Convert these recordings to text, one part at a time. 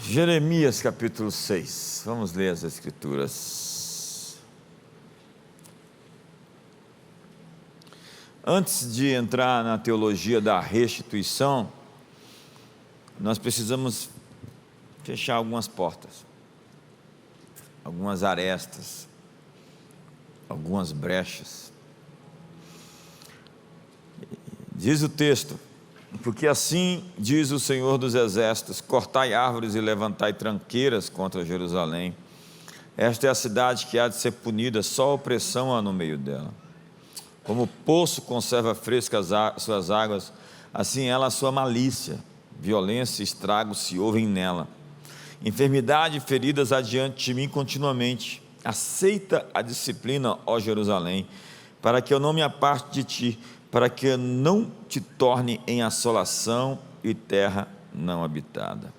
Jeremias capítulo 6, vamos ler as escrituras. Antes de entrar na teologia da restituição, nós precisamos fechar algumas portas, algumas arestas, algumas brechas. Diz o texto: porque assim diz o Senhor dos Exércitos: cortai árvores e levantai tranqueiras contra Jerusalém. Esta é a cidade que há de ser punida, só opressão há no meio dela. Como o poço conserva frescas suas águas, assim ela a sua malícia, violência e estrago se ouvem nela. Enfermidade e feridas adiante de mim continuamente. Aceita a disciplina, ó Jerusalém, para que eu não me aparte de ti, para que eu não te torne em assolação e terra não habitada.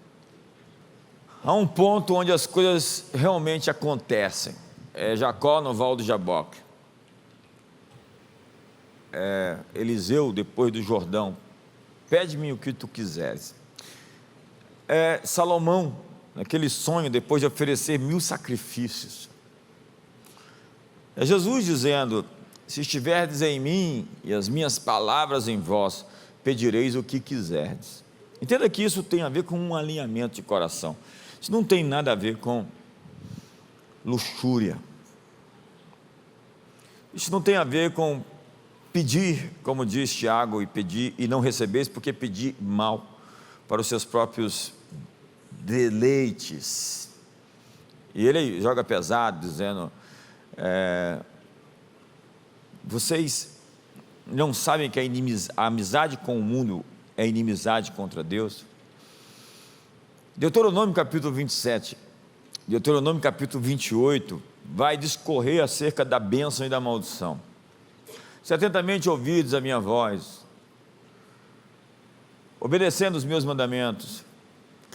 Há um ponto onde as coisas realmente acontecem. É Jacó no Val do Jaboque. Eliseu, depois do Jordão: pede-me o que tu quiseres. Salomão, naquele sonho, depois de oferecer 1000 sacrifícios. Jesus dizendo: se estiverdes em mim e as minhas palavras em vós, pedireis o que quiserdes. Entenda que isso tem a ver com um alinhamento de coração. Isso não tem nada a ver com luxúria. Isso não tem a ver com pedir, como diz Tiago, e pedir e não recebeis, porque pedir mal para os seus próprios deleites. E ele joga pesado, dizendo: vocês não sabem que a amizade com o mundo é inimizade contra Deus? Deuteronômio capítulo 27, Deuteronômio capítulo 28, vai discorrer acerca da bênção e da maldição. Se atentamente ouvides a minha voz, obedecendo os meus mandamentos,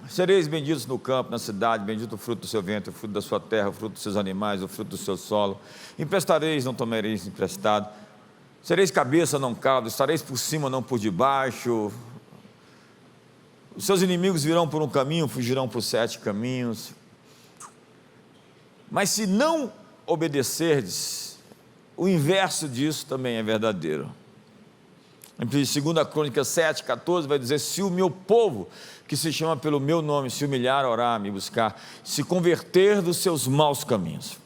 sereis benditos no campo, na cidade, bendito o fruto do seu ventre, o fruto da sua terra, o fruto dos seus animais, o fruto do seu solo. Emprestareis, não tomareis emprestado. Sereis cabeça, não cauda, estareis por cima, não por debaixo. Os seus inimigos virão por um caminho, fugirão por 7 caminhos. Mas se não obedecerdes, o inverso disso também é verdadeiro. Em 2 Crônicas 7, 14 vai dizer: se o meu povo, que se chama pelo meu nome, se humilhar, orar, me buscar, se converter dos seus maus caminhos,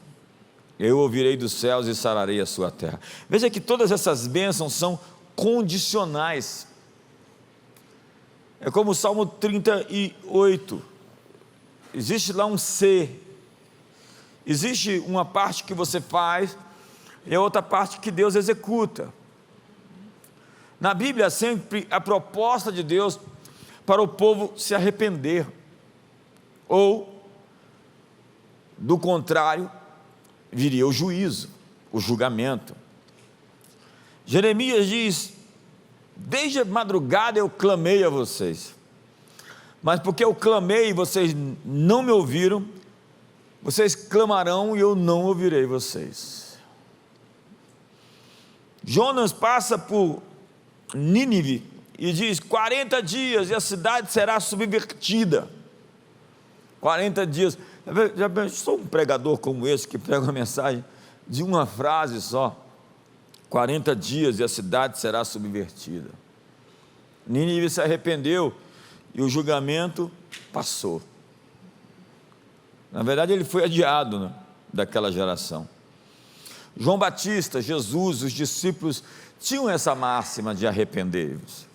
eu ouvirei dos céus e sararei a sua terra. Veja que todas essas bênçãos são condicionais. É como o Salmo 38, existe lá um se, existe uma parte que você faz e a outra parte que Deus executa. Na Bíblia, sempre a proposta de Deus para o povo se arrepender, ou, do contrário, viria o juízo, o julgamento. Jeremias diz: desde a madrugada eu clamei a vocês, mas porque eu clamei e vocês não me ouviram, vocês clamarão e eu não ouvirei vocês. Jonas passa por Nínive e diz: 40 dias e a cidade será subvertida. 40 dias. Já pensou um pregador como esse que prega uma mensagem de uma frase só? 40 dias e a cidade será subvertida. Nínive se arrependeu e o julgamento passou. Na verdade, ele foi adiado, né, daquela geração. João Batista, Jesus, os discípulos tinham essa máxima de arrepender-vos.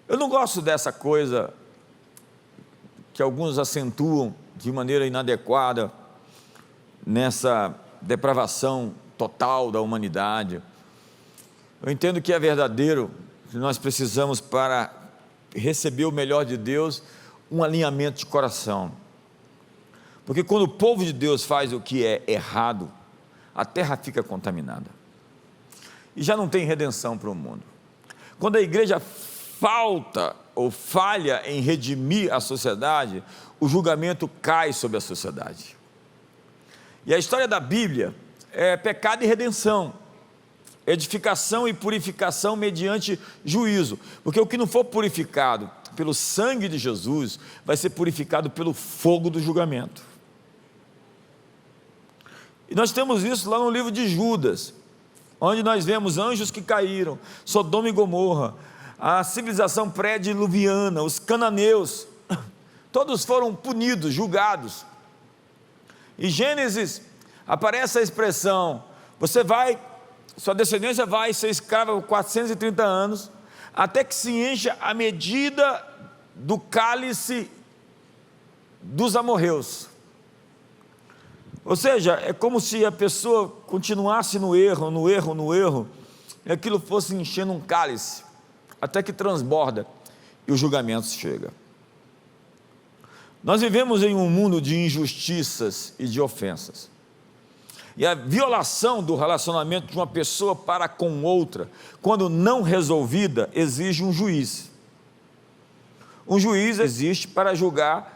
Eu não gosto dessa coisa que alguns acentuam de maneira inadequada nessa depravação total da humanidade. Eu entendo que é verdadeiro, que nós precisamos, para receber o melhor de Deus, um alinhamento de coração. Porque quando o povo de Deus faz o que é errado, a terra fica contaminada e já não tem redenção para o mundo. Quando a igreja falta ou falha em redimir a sociedade, o julgamento cai sobre a sociedade. E a história da Bíblia é pecado e redenção. edificação e purificação mediante juízo, porque o que não for purificado pelo sangue de Jesus, vai ser purificado pelo fogo do julgamento. E nós temos isso lá no livro de Judas, onde nós vemos anjos que caíram, Sodoma e Gomorra, a civilização pré-diluviana, os cananeus, todos foram punidos, julgados. Em Gênesis aparece a expressão, sua descendência vai ser escrava por 430 anos, até que se encha a medida do cálice dos amorreus. Ou seja, é como se a pessoa continuasse no erro, e aquilo fosse enchendo um cálice, até que transborda e o julgamento chega. Nós vivemos em um mundo de injustiças e de ofensas. E a violação do relacionamento de uma pessoa para com outra, quando não resolvida, exige um juiz. Um juiz existe para julgar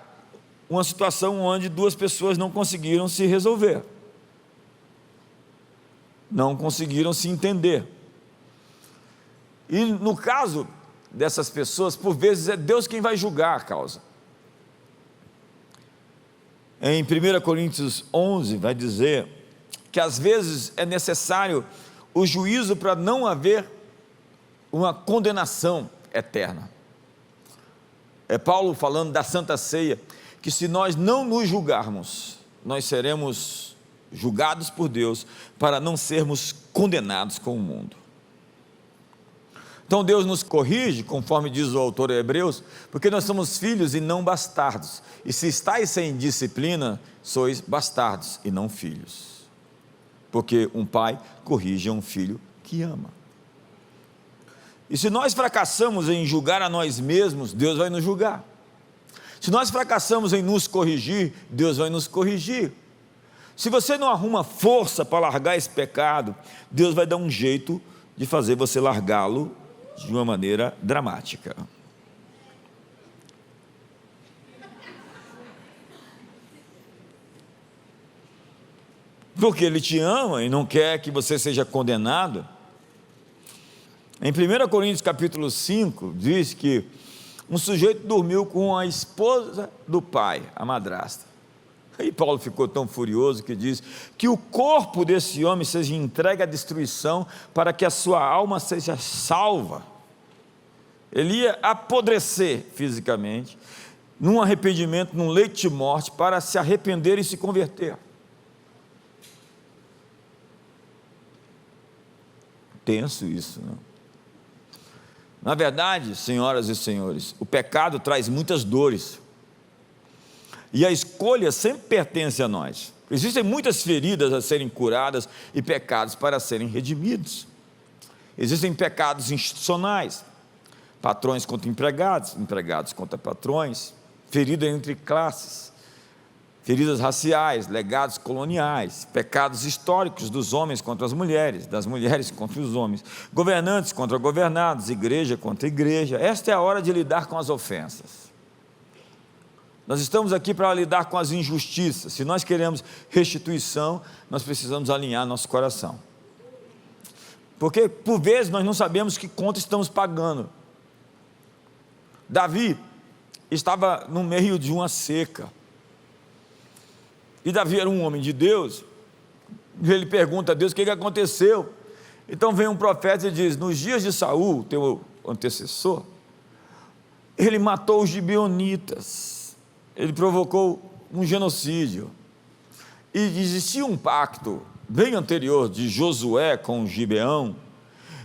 uma situação onde duas pessoas não conseguiram se resolver, não conseguiram se entender. E no caso dessas pessoas, por vezes é Deus quem vai julgar a causa. Em 1 Coríntios 11 vai dizer que às vezes é necessário o juízo para não haver uma condenação eterna. É Paulo falando da Santa Ceia, que se nós não nos julgarmos, nós seremos julgados por Deus para não sermos condenados com o mundo. Então Deus nos corrige, conforme diz o autor de Hebreus, porque nós somos filhos e não bastardos, e se estáis sem disciplina, sois bastardos e não filhos, porque um pai corrige um filho que ama. E se nós fracassamos em julgar a nós mesmos, Deus vai nos julgar. Se nós fracassamos em nos corrigir, Deus vai nos corrigir. Se você não arruma força para largar esse pecado, Deus vai dar um jeito de fazer você largá-lo de uma maneira dramática. Porque Ele te ama e não quer que você seja condenado. Em 1 Coríntios capítulo 5, diz que um sujeito dormiu com a esposa do pai, a madrasta. Aí Paulo ficou tão furioso que diz que o corpo desse homem seja entregue à destruição para que a sua alma seja salva. Ele ia apodrecer fisicamente, num arrependimento, num leito de morte, para se arrepender e se converter. Tenso isso, não? Na verdade, senhoras e senhores, o pecado traz muitas dores, e a escolha sempre pertence a nós. Existem muitas feridas a serem curadas e pecados para serem redimidos. Existem pecados institucionais, patrões contra empregados, empregados contra patrões, feridas entre classes, feridas raciais, legados coloniais, pecados históricos dos homens contra as mulheres, das mulheres contra os homens, governantes contra governados, igreja contra igreja. Esta é a hora de lidar com as ofensas. Nós estamos aqui para lidar com as injustiças. Se nós queremos restituição, nós precisamos alinhar nosso coração. Porque, por vezes, nós não sabemos que conta estamos pagando. Davi estava no meio de uma seca. E Davi era um homem de Deus. E ele pergunta a Deus o que aconteceu. Então vem um profeta e diz: nos dias de Saul, teu antecessor, ele matou os gibeonitas, ele provocou um genocídio. E existia um pacto bem anterior de Josué com Gibeão,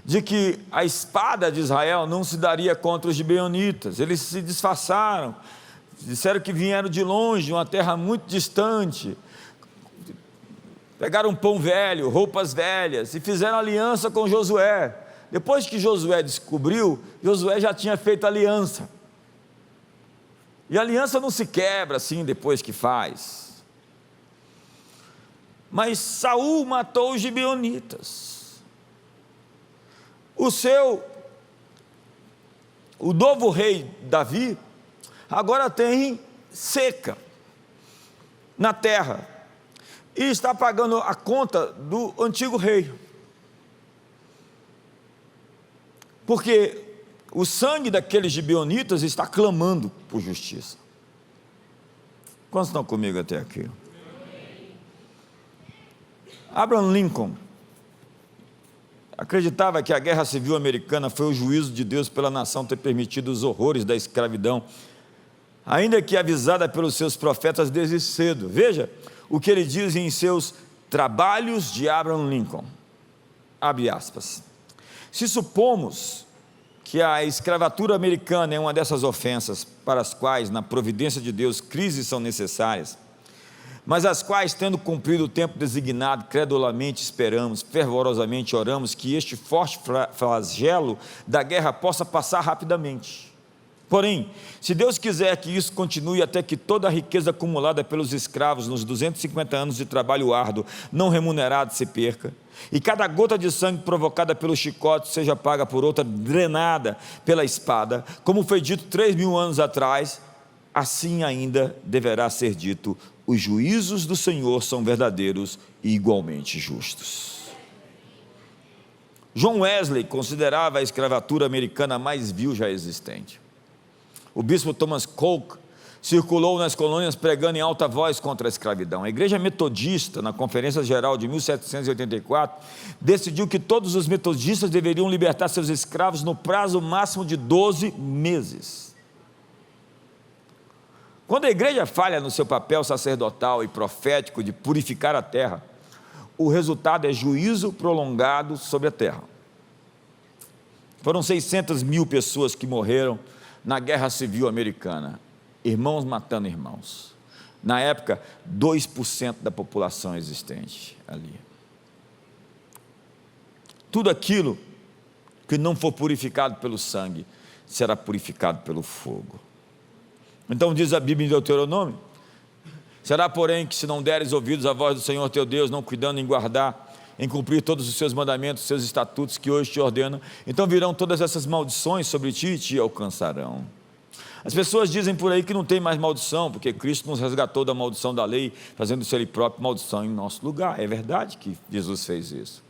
de que a espada de Israel não se daria contra os gibeonitas. Eles se disfarçaram, disseram que vieram de longe, de uma terra muito distante, pegaram pão velho, roupas velhas, e fizeram aliança com Josué. Depois que Josué descobriu, Josué já tinha feito aliança, e a aliança não se quebra assim depois que faz. Mas Saul matou os gibeonitas. O novo rei Davi agora tem seca na terra e está pagando a conta do antigo rei. porque o sangue daqueles gibeonitas está clamando por justiça. Quantos estão comigo até aqui? Abraham Lincoln acreditava que a guerra civil americana foi o juízo de Deus pela nação ter permitido os horrores da escravidão, ainda que avisada pelos seus profetas desde cedo. Veja o que ele diz em seus Trabalhos de Abraham Lincoln, abre aspas: se supomos que a escravatura americana é uma dessas ofensas para as quais, na providência de Deus, crises são necessárias, mas as quais, tendo cumprido o tempo designado, credulamente esperamos, fervorosamente oramos que este forte flagelo da guerra possa passar rapidamente. Porém, se Deus quiser que isso continue até que toda a riqueza acumulada pelos escravos nos 250 anos de trabalho árduo não remunerado se perca, e cada gota de sangue provocada pelo chicote seja paga por outra drenada pela espada, como foi dito 3.000 anos atrás, assim ainda deverá ser dito: os juízos do Senhor são verdadeiros e igualmente justos. John Wesley considerava a escravatura americana a mais vil já existente. O bispo Thomas Coke circulou nas colônias pregando em alta voz contra a escravidão. A igreja metodista, na Conferência Geral de 1784, decidiu que todos os metodistas deveriam libertar seus escravos no prazo máximo de 12 meses. Quando a igreja falha no seu papel sacerdotal e profético de purificar a terra, o resultado é juízo prolongado sobre a terra. Foram 600.000 pessoas que morreram na Guerra Civil Americana, irmãos matando irmãos. Na época, 2% da população existente ali. Tudo aquilo que não for purificado pelo sangue, será purificado pelo fogo. Então diz a Bíblia em Deuteronômio: será, porém, que se não deres ouvidos à voz do Senhor teu Deus, não cuidando em guardar, em cumprir todos os seus mandamentos, seus estatutos que hoje te ordeno, então virão todas essas maldições sobre ti e te alcançarão. As pessoas dizem por aí que não tem mais maldição, porque Cristo nos resgatou da maldição da lei, fazendo-se Ele próprio maldição em nosso lugar. É verdade que Jesus fez isso,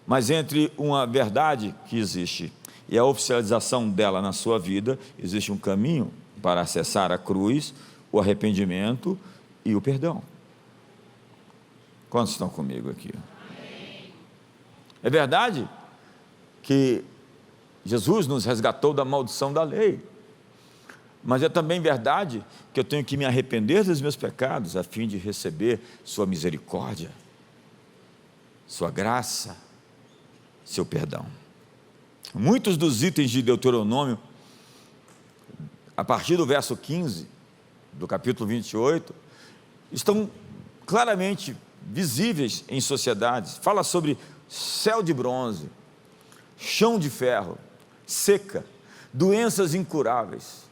mas entre uma verdade que existe e a oficialização dela na sua vida, existe um caminho para acessar a cruz, o arrependimento e o perdão. Quantos estão comigo aqui? É verdade que Jesus nos resgatou da maldição da lei, mas é também verdade que eu tenho que me arrepender dos meus pecados a fim de receber sua misericórdia, sua graça, seu perdão. Muitos dos itens de Deuteronômio, a partir do verso 15 do capítulo 28, estão claramente visíveis em sociedades. Fala sobre céu de bronze, chão de ferro, seca, doenças incuráveis,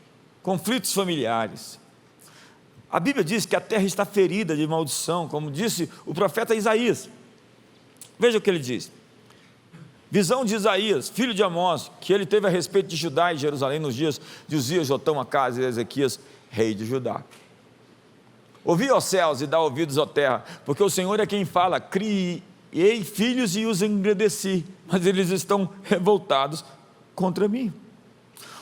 conflitos familiares. A Bíblia diz que a terra está ferida de maldição, como disse o profeta Isaías. Veja o que ele diz: visão de Isaías, filho de Amós, que ele teve a respeito de Judá e Jerusalém nos dias de Uzias, Jotão, Acás e Ezequias, rei de Judá. Ouvi, ó céus, e dá ouvidos, ó terra, porque o Senhor é quem fala: criei filhos e os engrandeci, mas eles estão revoltados contra mim.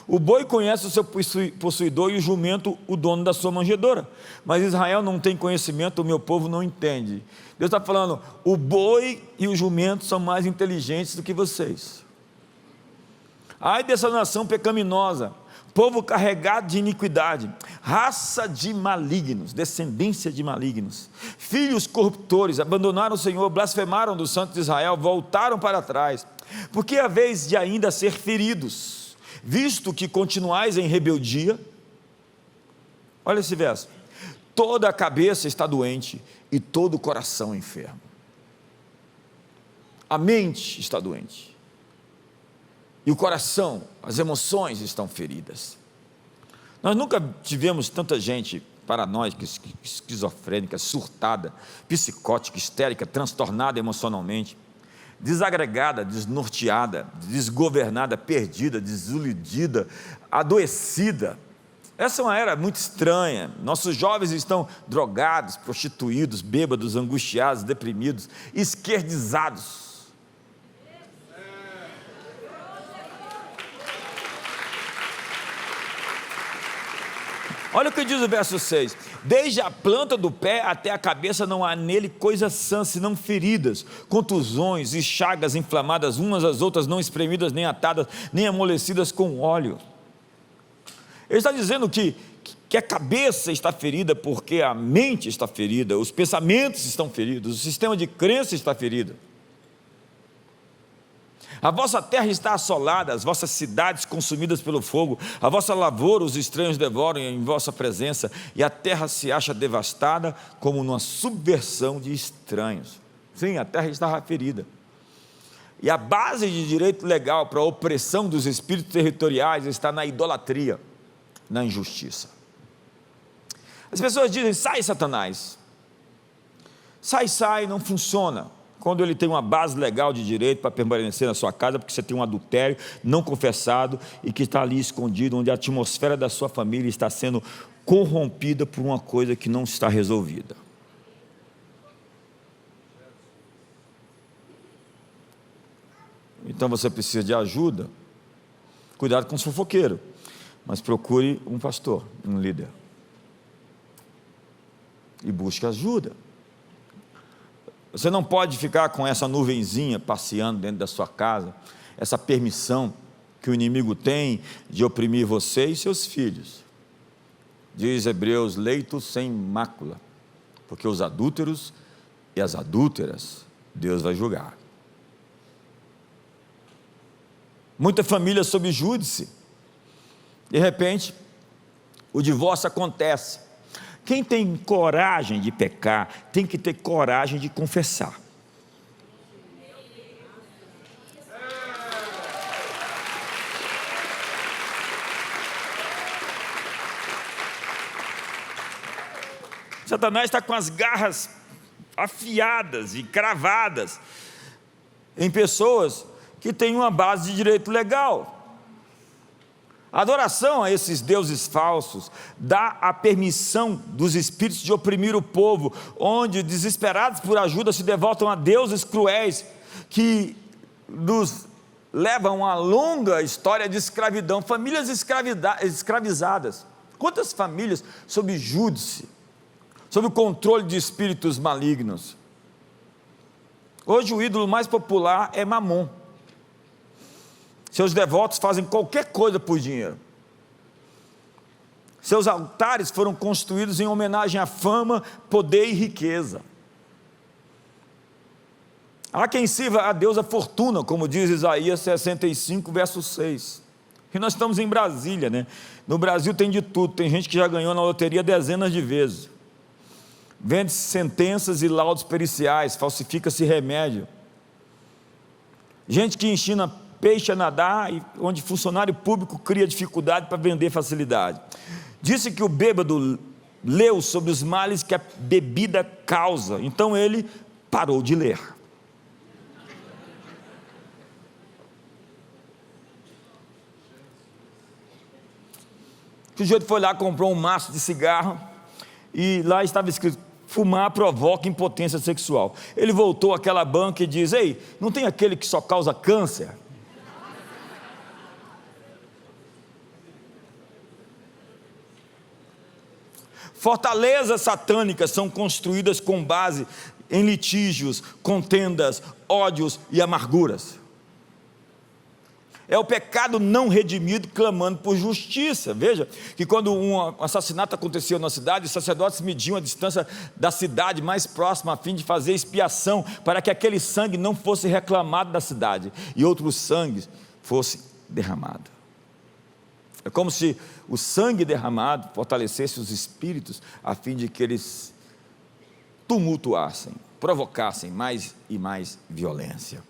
O boi conhece o seu possuidor e o jumento o dono da sua manjedoura, mas Israel não tem conhecimento, o meu povo não entende. Deus está falando: o boi e o jumento são mais inteligentes do que vocês. Ai dessa nação pecaminosa, povo carregado de iniquidade, raça de malignos, descendência de malignos, filhos corruptores, abandonaram o Senhor, blasfemaram do Santo de Israel, voltaram para trás, porque a vez de ainda ser feridos, visto que continuais em rebeldia. Olha esse verso: toda a cabeça está doente e todo o coração enfermo. A mente está doente e o coração, as emoções estão feridas. Nós nunca tivemos tanta gente paranoica, esquizofrênica, surtada, psicótica, histérica, transtornada emocionalmente, desagregada, desnorteada, desgovernada, perdida, desiludida, adoecida. Essa é uma era muito estranha. Nossos jovens estão drogados, prostituídos, bêbados, angustiados, deprimidos, esquerdizados. Olha o que diz o verso 6: desde a planta do pé até a cabeça não há nele coisa sã, senão feridas, contusões e chagas inflamadas, umas às outras, não espremidas, nem atadas, nem amolecidas com óleo. Ele está dizendo que a cabeça está ferida porque a mente está ferida, os pensamentos estão feridos, o sistema de crença está ferido. A vossa terra está assolada, as vossas cidades consumidas pelo fogo, a vossa lavoura os estranhos devoram em vossa presença, e a terra se acha devastada como numa subversão de estranhos. Sim, a terra estava ferida. E a base de direito legal para a opressão dos espíritos territoriais está na idolatria, na injustiça. As pessoas dizem: sai, Satanás. Sai, não funciona. Quando ele tem uma base legal de direito para permanecer na sua casa, porque você tem um adultério não confessado e que está ali escondido, onde a atmosfera da sua família está sendo corrompida por uma coisa que não está resolvida. Então você precisa de ajuda. Cuidado com os fofoqueiros, mas procure um pastor, um líder, e busque ajuda. Você não pode ficar com essa nuvenzinha passeando dentro da sua casa, essa permissão que o inimigo tem de oprimir você e seus filhos. Diz Hebreus: leito sem mácula, porque os adúlteros e as adúlteras Deus vai julgar. Muita família sob júdice, de repente o divórcio acontece. Quem tem coragem de pecar, tem que ter coragem de confessar. Satanás está com as garras afiadas e cravadas em pessoas que têm uma base de direito legal. A adoração a esses deuses falsos dá a permissão dos espíritos de oprimir o povo, onde desesperados por ajuda se devotam a deuses cruéis, que nos levam a uma longa história de escravidão, famílias escravizadas. Quantas famílias sob júdice, sob o controle de espíritos malignos? Hoje o ídolo mais popular é Mamon. Seus devotos fazem qualquer coisa por dinheiro. Seus altares foram construídos em homenagem à fama, poder e riqueza. Há quem sirva a deusa Fortuna, como diz Isaías 65, verso 6. E nós estamos em Brasília, né? No Brasil tem de tudo. Tem gente que já ganhou na loteria dezenas de vezes. Vende-se sentenças e laudos periciais, falsifica-se remédio. Gente que ensina peixe a nadar, onde funcionário público cria dificuldade para vender facilidade. Disse que o bêbado leu sobre os males que a bebida causa, então ele parou de ler. O sujeito foi lá, comprou um maço de cigarro, e lá estava escrito: fumar provoca impotência sexual. Ele voltou àquela banca e diz: ei, não tem aquele que só causa câncer? Fortalezas satânicas são construídas com base em litígios, contendas, ódios e amarguras. É o pecado não redimido clamando por justiça. Veja que quando um assassinato acontecia na cidade, os sacerdotes mediam a distância da cidade mais próxima a fim de fazer expiação para que aquele sangue não fosse reclamado da cidade e outro sangue fosse derramado. É como se o sangue derramado fortalecesse os espíritos a fim de que eles tumultuassem, provocassem mais e mais violência.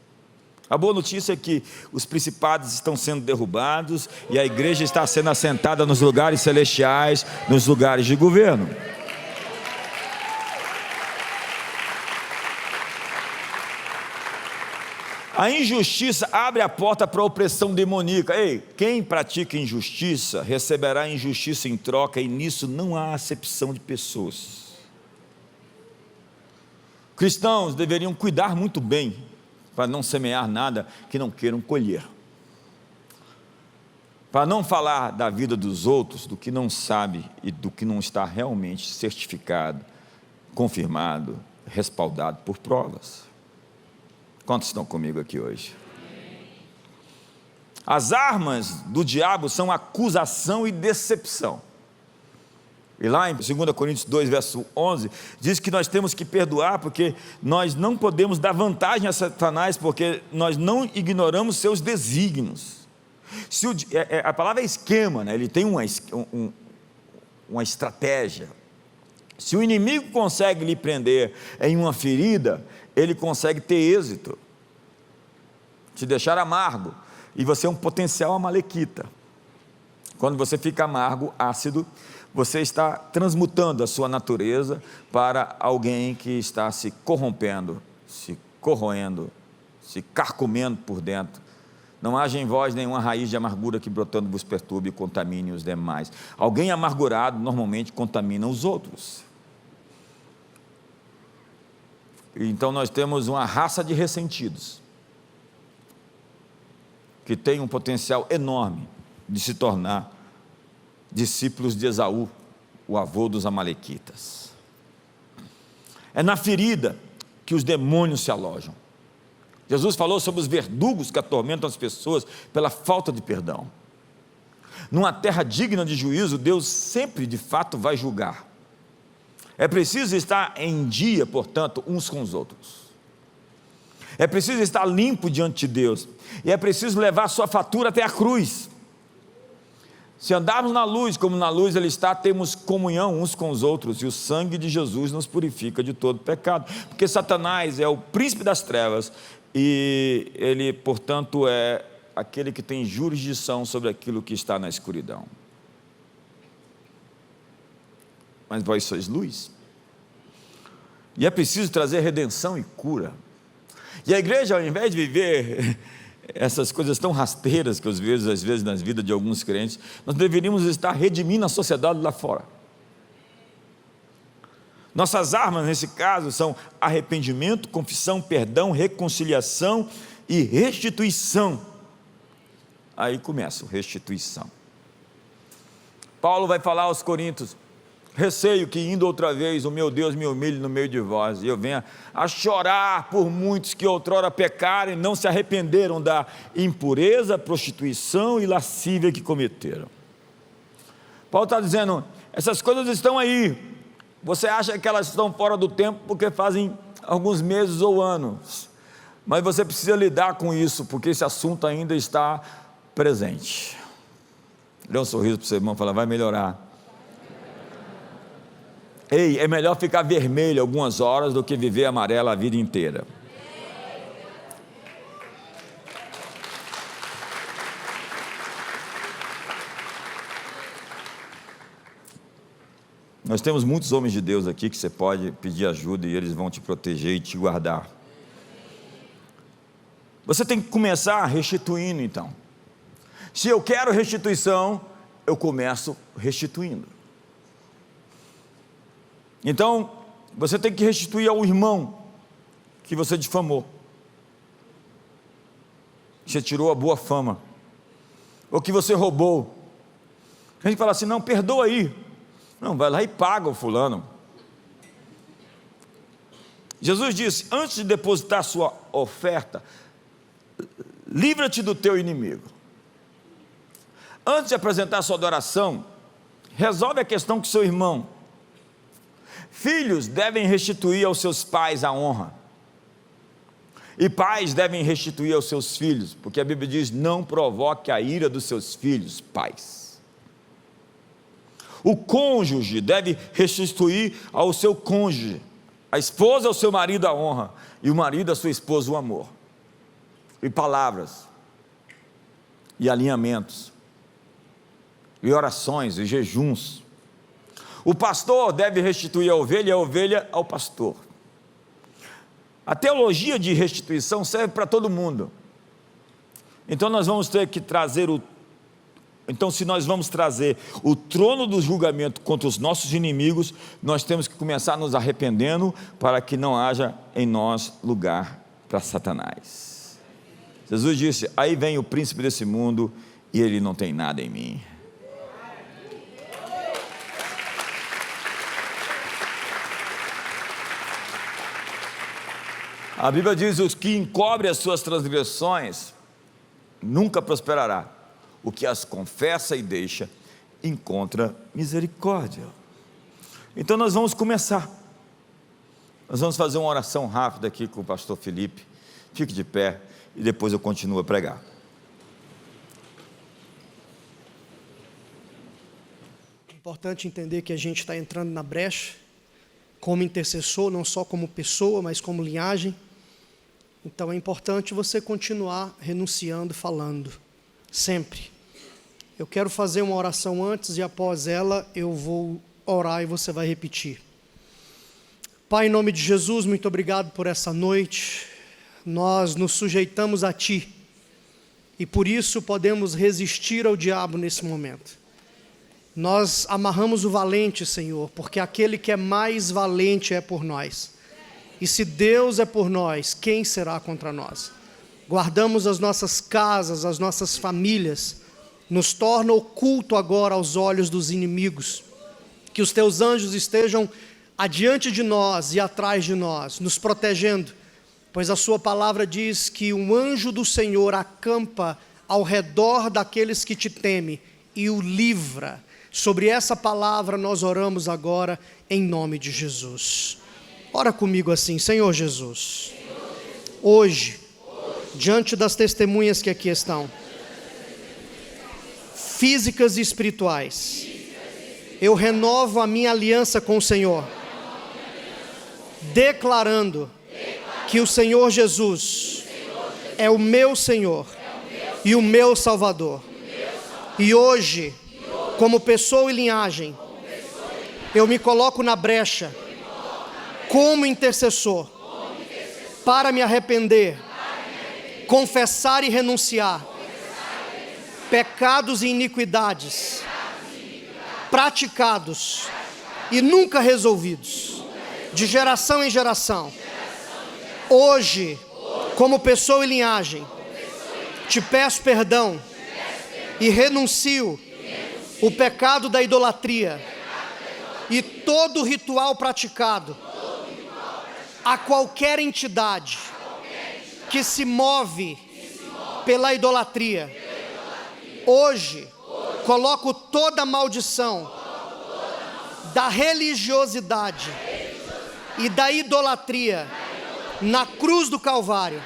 A boa notícia é que os principados estão sendo derrubados e a igreja está sendo assentada nos lugares celestiais, nos lugares de governo. A injustiça abre a porta para a opressão demoníaca. Ei, quem pratica injustiça receberá injustiça em troca, e nisso não há acepção de pessoas. Cristãos deveriam cuidar muito bem para não semear nada que não queiram colher. para não falar da vida dos outros, do que não sabe e do que não está realmente certificado, confirmado, respaldado por provas. Quantos estão comigo aqui hoje? As armas do diabo são acusação e decepção. E lá em 2 Coríntios 2, verso 11, diz que nós temos que perdoar, porque nós não podemos dar vantagem a Satanás, porque nós não ignoramos seus desígnios. A palavra é esquema, né? Ele tem uma estratégia. Se o inimigo consegue lhe prender em uma ferida, ele consegue ter êxito, te deixar amargo, e você é um potencial amalequita. Quando você fica amargo, ácido, você está transmutando a sua natureza para alguém que está se corrompendo, se corroendo, se carcomendo por dentro. Não haja em vós nenhuma raiz de amargura que brotando vos perturbe e contamine os demais. Alguém amargurado normalmente contamina os outros. Então nós temos uma raça de ressentidos, que tem um potencial enorme de se tornar discípulos de Esaú, o avô dos amalequitas. É na ferida que os demônios se alojam. Jesus falou sobre os verdugos que atormentam as pessoas pela falta de perdão. Numa terra digna de juízo, Deus sempre de fato vai julgar. É preciso estar em dia, portanto, uns com os outros. É preciso estar limpo diante de Deus. E é preciso levar sua fatura até a cruz. Se andarmos na luz, como na luz Ele está, temos comunhão uns com os outros, e o sangue de Jesus nos purifica de todo pecado, porque Satanás é o príncipe das trevas, e ele, portanto, é aquele que tem jurisdição sobre aquilo que está na escuridão. Mas vós sois luz, e é preciso trazer redenção e cura. E a igreja, ao invés de viver essas coisas tão rasteiras que às vezes nas vidas de alguns crentes, nós deveríamos estar redimindo a sociedade lá fora. Nossas armas nesse caso são arrependimento, confissão, perdão, reconciliação e restituição. Aí começa a restituição. Paulo vai falar aos Coríntios: receio que indo outra vez o meu Deus me humilhe no meio de vós, e eu venha a chorar por muitos que outrora pecaram e não se arrependeram da impureza, prostituição e lascívia que cometeram. Paulo está dizendo, essas coisas estão aí, você acha que elas estão fora do tempo porque fazem alguns meses ou anos, mas você precisa lidar com isso, porque esse assunto ainda está presente. Dê um sorriso para o seu irmão e fala, vai melhorar. Ei, é melhor ficar vermelho algumas horas do que viver amarelo a vida inteira. Nós temos muitos homens de Deus aqui que você pode pedir ajuda e eles vão te proteger e te guardar. Você tem que começar restituindo então. Se eu quero restituição, eu começo restituindo. Então, você tem que restituir ao irmão que você difamou, que você tirou a boa fama, ou que você roubou. A gente fala assim, não, perdoa aí. Não, vai lá e paga o fulano. Jesus disse, antes de depositar sua oferta, livra-te do teu inimigo. Antes de apresentar sua adoração, resolve a questão com seu irmão. Filhos devem restituir aos seus pais a honra, e pais devem restituir aos seus filhos, porque a Bíblia diz, não provoque a ira dos seus filhos, pais. O cônjuge deve restituir ao seu cônjuge, a esposa ao seu marido a honra, e o marido à sua esposa o amor, e palavras, e alinhamentos, e orações, e jejuns. O pastor deve restituir a ovelha e a ovelha ao pastor. A teologia de restituição serve para todo mundo. Então nós vamos ter que trazer se nós vamos trazer o trono do julgamento contra os nossos inimigos, nós temos que começar nos arrependendo para que não haja em nós lugar para Satanás. Jesus disse, aí vem o príncipe desse mundo e ele não tem nada em mim. A Bíblia diz: os que encobrem as suas transgressões nunca prosperará, o que as confessa e deixa encontra misericórdia. Então nós vamos começar. Nós vamos fazer uma oração rápida aqui com o pastor Felipe. Fique de pé e depois eu continuo a pregar. É importante entender que a gente está entrando na brecha como intercessor, não só como pessoa, mas como linhagem. Então é importante você continuar renunciando, falando, sempre. Eu quero fazer uma oração antes e após ela eu vou orar e você vai repetir. Pai, em nome de Jesus, muito obrigado por essa noite. Nós nos sujeitamos a Ti e por isso podemos resistir ao diabo nesse momento. Nós amarramos o valente, Senhor, porque aquele que é mais valente é por nós. E se Deus é por nós, quem será contra nós? Guardamos as nossas casas, as nossas famílias, nos torna oculto agora aos olhos dos inimigos. Que os Teus anjos estejam adiante de nós e atrás de nós, nos protegendo, pois a Sua palavra diz que um anjo do Senhor acampa ao redor daqueles que Te temem e o livra. Sobre essa palavra nós oramos agora em nome de Jesus. Ora comigo assim: Senhor Jesus, hoje, diante das testemunhas que aqui estão, físicas e espirituais, eu renovo a minha aliança com o Senhor, declarando que o Senhor Jesus é o meu Senhor e o meu Salvador. E hoje, como pessoa e linhagem, eu me coloco na brecha como intercessor para me arrepender, confessar e renunciar pecados e iniquidades praticados e nunca resolvidos de geração em geração. Hoje, como pessoa e linhagem, te peço perdão e renuncio o pecado da idolatria e todo ritual praticado a qualquer entidade que se move pela idolatria. Hoje, coloco toda a maldição da religiosidade e da idolatria na cruz do Calvário,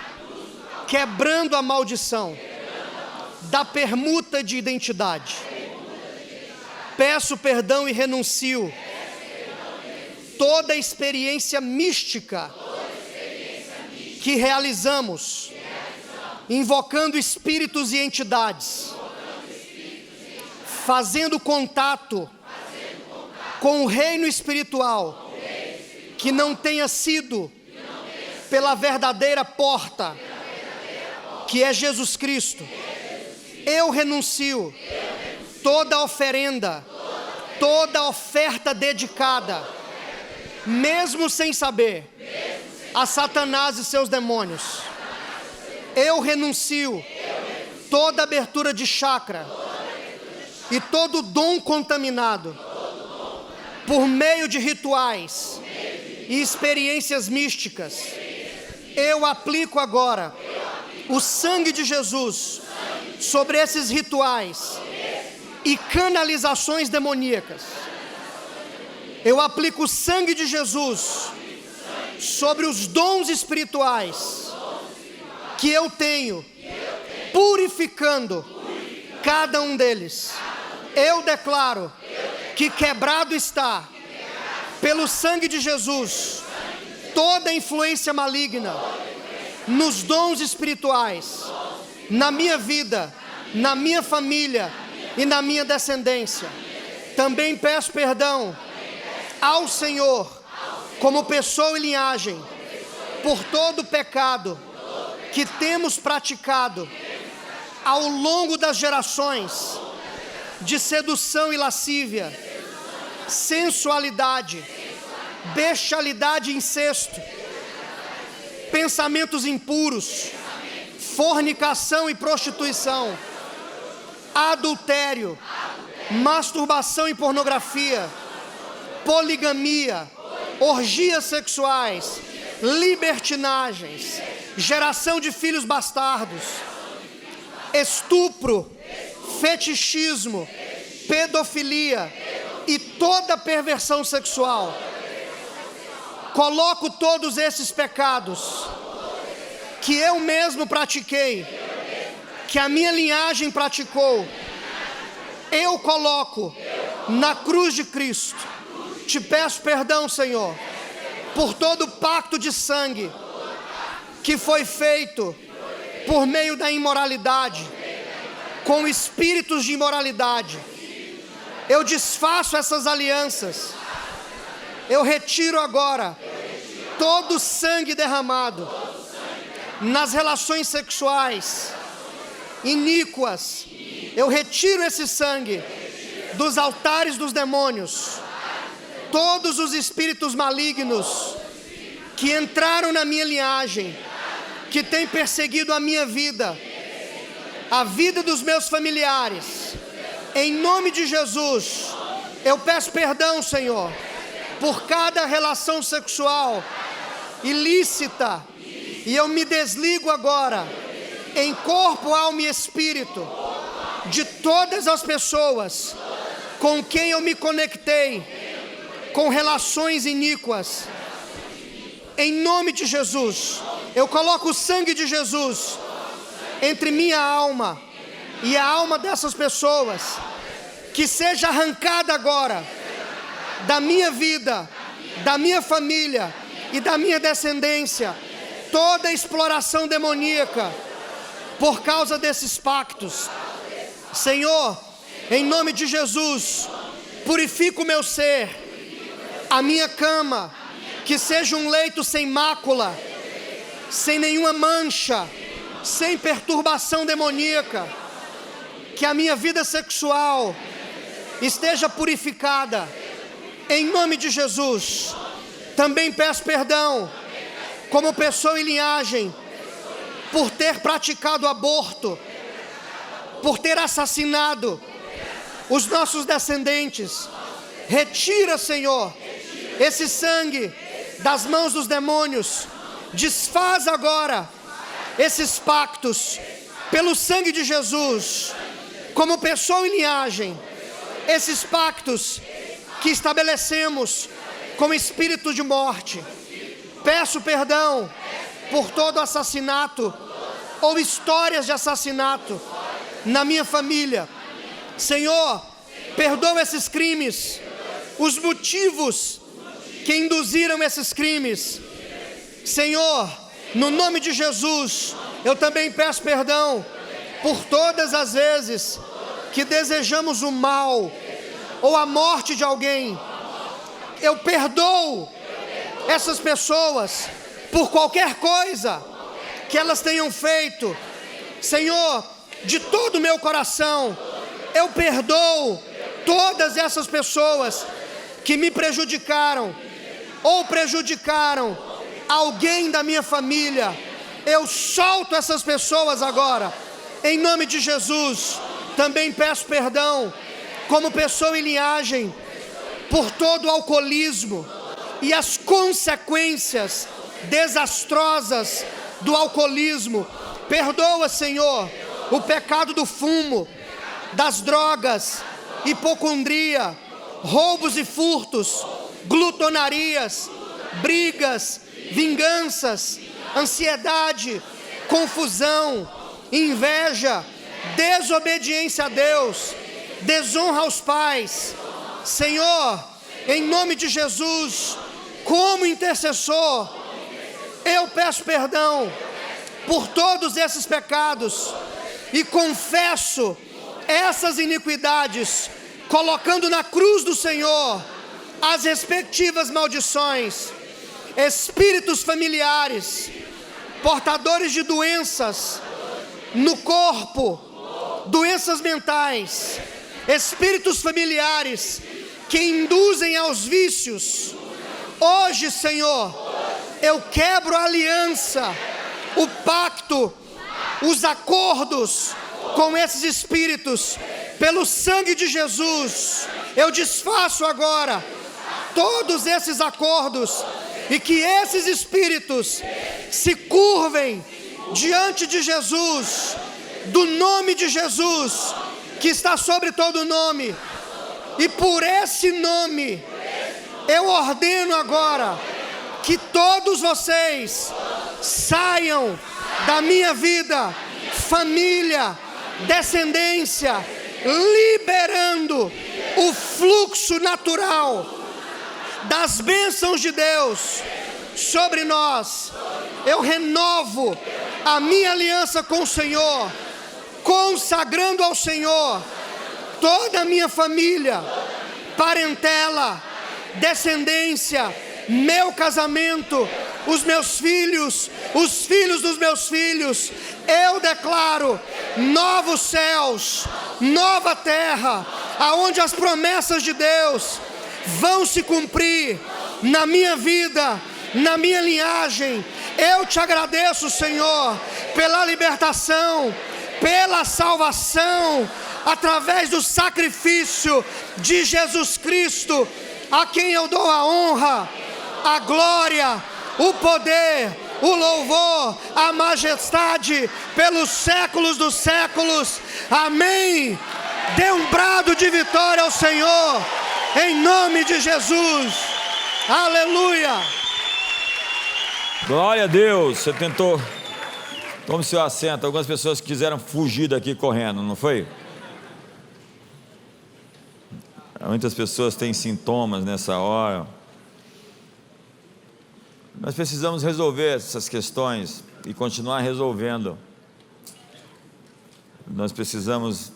quebrando a maldição da permuta de identidade. Peço perdão e renuncio toda experiência mística que realizamos, invocando espíritos e entidades, fazendo contato com o reino espiritual que não tenha sido pela verdadeira porta, que é Jesus Cristo. Eu renuncio toda oferenda, toda oferta dedicada, mesmo sem saber, a Satanás e seus demônios. Eu renuncio toda abertura de chakra e todo dom contaminado por meio de rituais e experiências místicas. Eu aplico agora o sangue de Jesus sobre esses rituais e canalizações demoníacas. Eu aplico o sangue de Jesus sobre os dons espirituais que eu tenho, purificando cada um deles. Eu declaro que quebrado está, pelo sangue de Jesus, toda influência maligna nos dons espirituais, na minha vida, na minha família e na minha descendência. Também peço perdão ao Senhor, como pessoa e linhagem, por todo o pecado que temos praticado ao longo das gerações, de sedução e lascívia, sensualidade, bestialidade e incesto, pensamentos impuros, fornicação e prostituição, adultério, masturbação e pornografia, poligamia, orgias sexuais, libertinagens, geração de filhos bastardos, estupro, fetichismo, pedofilia e toda perversão sexual. Coloco todos esses pecados que eu mesmo pratiquei, que a minha linhagem praticou, eu coloco na cruz de Cristo. Te peço perdão, Senhor, por todo o pacto de sangue que foi feito por meio da imoralidade, com espíritos de imoralidade. Eu desfaço essas alianças. Eu retiro agora todo o sangue derramado nas relações sexuais iníquas. Eu retiro esse sangue dos altares dos demônios. Todos os espíritos malignos que entraram na minha linhagem, que têm perseguido a minha vida, a vida dos meus familiares, em nome de Jesus, eu peço perdão, Senhor, por cada relação sexual ilícita, e eu me desligo agora, em corpo, alma e espírito, de todas as pessoas com quem eu me conectei, com relações iníquas. Em nome de Jesus, eu coloco o sangue de Jesus entre minha alma e a alma dessas pessoas, que seja arrancada agora da minha vida, da minha família e da minha descendência toda exploração demoníaca por causa desses pactos. Senhor, em nome de Jesus, purifica o meu ser, a minha cama, que seja um leito sem mácula, sem nenhuma mancha, sem perturbação demoníaca, que a minha vida sexual esteja purificada, em nome de Jesus. Também peço perdão, como pessoa e linhagem, por ter praticado aborto, por ter assassinado os nossos descendentes. Retira, Senhor, esse sangue das mãos dos demônios. Desfaz agora esses pactos pelo sangue de Jesus, como pessoa e linhagem, esses pactos que estabelecemos com espírito de morte. Peço perdão por todo assassinato ou histórias de assassinato na minha família. Senhor, perdoa esses crimes, os motivos que induziram esses crimes. Senhor, no nome de Jesus, eu também peço perdão por todas as vezes que desejamos o mal ou a morte de alguém. Eu perdoo essas pessoas por qualquer coisa que elas tenham feito. Senhor, de todo o meu coração, eu perdoo todas essas pessoas que me prejudicaram ou prejudicaram alguém da minha família. Eu solto essas pessoas agora, em nome de Jesus. Também peço perdão, como pessoa e linhagem, por todo o alcoolismo e as consequências desastrosas do alcoolismo. Perdoa, Senhor, o pecado do fumo, das drogas, hipocondria, roubos e furtos, glutonarias, brigas, vinganças, ansiedade, confusão, inveja, desobediência a Deus, desonra aos pais. Senhor, em nome de Jesus, como intercessor, eu peço perdão por todos esses pecados e confesso essas iniquidades, colocando na cruz do Senhor as respectivas maldições. Espíritos familiares, portadores de doenças no corpo, doenças mentais, espíritos familiares que induzem aos vícios. Hoje, Senhor, eu quebro a aliança, o pacto, os acordos com esses espíritos Pelo sangue de Jesus, eu desfaço agora todos esses acordos e que esses espíritos se curvem diante de Jesus, do nome de Jesus, que está sobre todo nome. E por esse nome, eu ordeno agora que todos vocês saiam da minha vida, família, descendência, liberando o fluxo natural das bênçãos de Deus sobre nós. Eu renovo a minha aliança com o Senhor, consagrando ao Senhor toda a minha família, parentela, descendência, meu casamento, os meus filhos, os filhos dos meus filhos. Eu declaro novos céus, nova terra, aonde as promessas de Deus vão se cumprir na minha vida, na minha linhagem. Eu te agradeço, Senhor, pela libertação, pela salvação, através do sacrifício de Jesus Cristo, a quem eu dou a honra, a glória, o poder, o louvor, a majestade, pelos séculos dos séculos. Amém. Dê um brado de vitória ao Senhor, em nome de Jesus. Aleluia. Glória a Deus. Você tentou. Tome seu assento. Algumas pessoas quiseram fugir daqui correndo, não foi? Muitas pessoas têm sintomas nessa hora. Nós precisamos resolver essas questões e continuar resolvendo. Nós precisamos,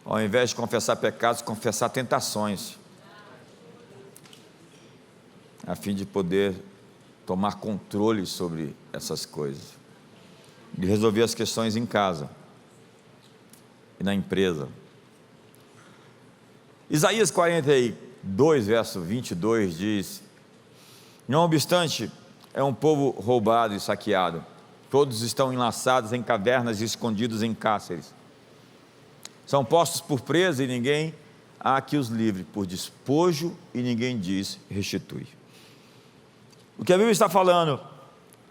ao invés de confessar pecados, confessar tentações, a fim de poder tomar controle sobre essas coisas e resolver as questões em casa e na empresa. Isaías 42, verso 22 diz: não obstante, é um povo roubado e saqueado, todos estão enlaçados em cavernas e escondidos em cárceres, são postos por presa e ninguém há que os livre, por despojo e ninguém diz restitui. O que a Bíblia está falando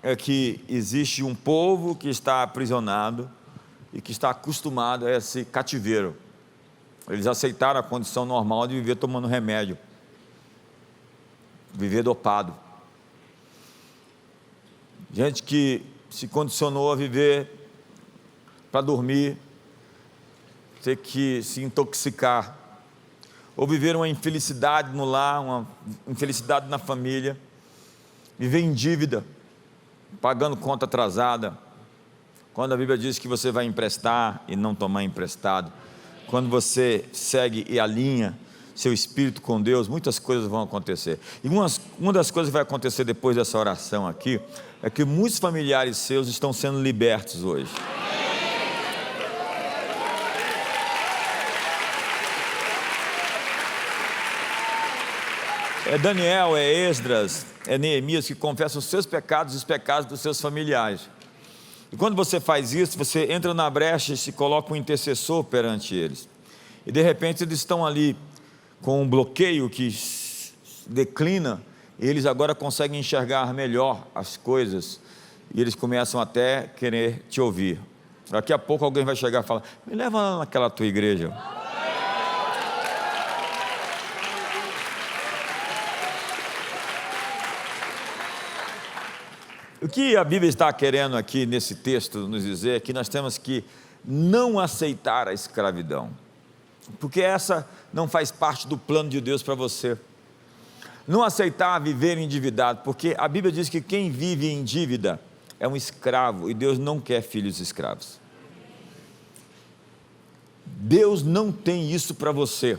é que existe um povo que está aprisionado e que está acostumado a esse cativeiro. Eles aceitaram a condição normal de viver tomando remédio, viver dopado. Gente que se condicionou a viver para dormir, ter que se intoxicar, ou viver uma infelicidade no lar, uma infelicidade na família, viver em dívida, pagando conta atrasada, quando a Bíblia diz que você vai emprestar e não tomar emprestado, quando você segue e alinha seu espírito com Deus, muitas coisas vão acontecer. E uma das coisas que vai acontecer depois dessa oração aqui, é que muitos familiares seus estão sendo libertos hoje. É Daniel, é Esdras, é Neemias que confessam os seus pecados e os pecados dos seus familiares. E quando você faz isso, você entra na brecha e se coloca um intercessor perante eles. E de repente eles estão ali com um bloqueio que declina, e eles agora conseguem enxergar melhor as coisas, e eles começam até a querer te ouvir. Daqui a pouco alguém vai chegar e falar: me leva lá naquela tua igreja. O que a Bíblia está querendo aqui nesse texto nos dizer é que nós temos que não aceitar a escravidão, porque essa não faz parte do plano de Deus para você. Não aceitar viver endividado, porque a Bíblia diz que quem vive em dívida é um escravo, e Deus não quer filhos escravos. Deus não tem isso para você.